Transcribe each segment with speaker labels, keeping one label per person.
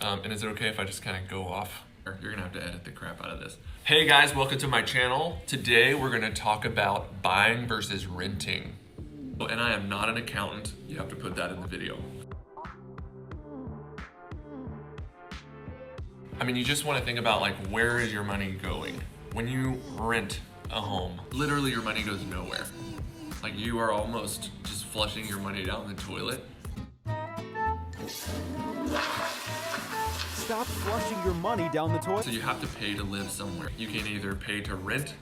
Speaker 1: And is it okay if I just kind of go off? You're gonna have to edit the crap out of this. Hey guys, welcome to my channel. Today we're gonna talk about buying versus renting. And I am not an accountant. You have to put that in the video. I mean, you just wanna think about like, where is your money going? When you rent a home, literally your money goes nowhere. Like you are almost just flushing your money down the toilet.
Speaker 2: Stop flushing your money down the toilet.
Speaker 1: So you have to pay to live somewhere. You can either pay to rent,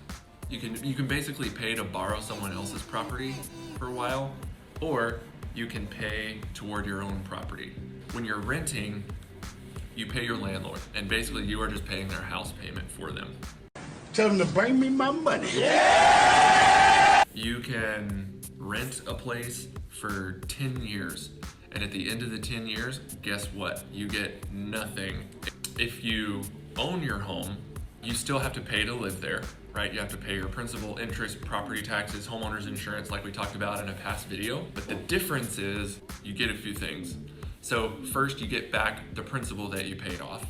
Speaker 1: you can basically pay to borrow someone else's property for a while, or you can pay toward your own property. When you're renting, you pay your landlord, and basically you are just paying their house payment for them.
Speaker 3: Tell them to bring me my money.
Speaker 1: Yeah! You can rent a place for 10 years. And at the end of the 10 years, guess what? You get nothing. If you own your home, you still have to pay to live there, right? You have to pay your principal, interest, property taxes, homeowner's insurance, like we talked about in a past video. But the difference is you get a few things. So first, you get back the principal that you paid off.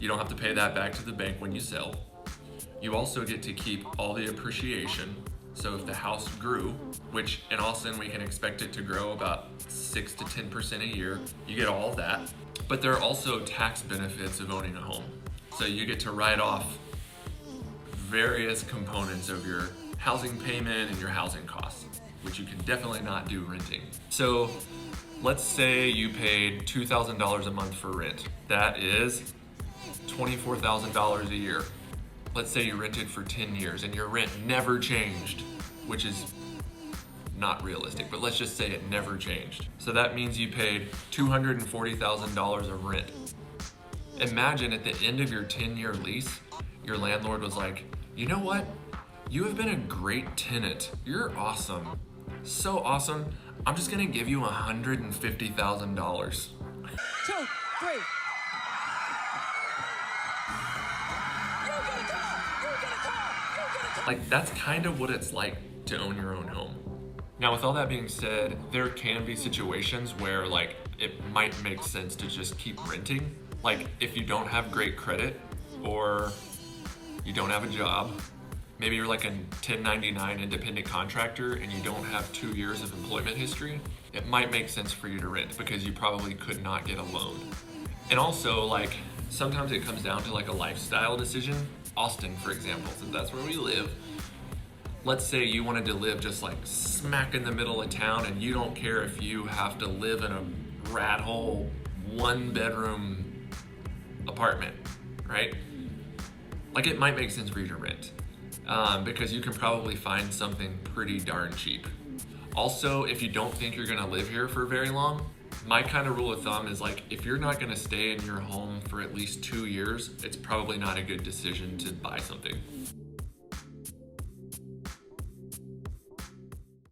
Speaker 1: You don't have to pay that back to the bank when you sell. You also get to keep all the appreciation. So if the house grew, which in Austin we can expect it to grow about 6 to 10% a year, you get all that. But there are also tax benefits of owning a home. So you get to write off various components of your housing payment and your housing costs, which you can definitely not do renting. So let's say you paid $2,000 a month for rent. That is $24,000 a year. Let's say you rented for 10 years and your rent never changed, which is not realistic, but let's just say it never changed. So that means you paid $240,000 of rent. Imagine at the end of your 10-year lease, your landlord was like, you know what? You have been a great tenant. You're awesome. So awesome. I'm just gonna give you $150,000.
Speaker 4: 2, 3.
Speaker 1: Like, that's kind of what it's like to own your own home. Now, with all that being said, there can be situations where like it might make sense to just keep renting. Like if you don't have great credit or you don't have a job, maybe you're like a 1099 independent contractor and you don't have 2 years of employment history, it might make sense for you to rent because you probably could not get a loan. And also, like, sometimes it comes down to like a lifestyle decision. Austin, for example, since that's where we live. Let's say you wanted to live just like smack in the middle of town and you don't care if you have to live in a rat hole 1-bedroom apartment, right? Like it might make sense for you to rent because you can probably find something pretty darn cheap. Also, if you don't think you're gonna live here for very long, my kind of rule of thumb is like, if you're not gonna stay in your home for at least 2 years, it's probably not a good decision to buy something.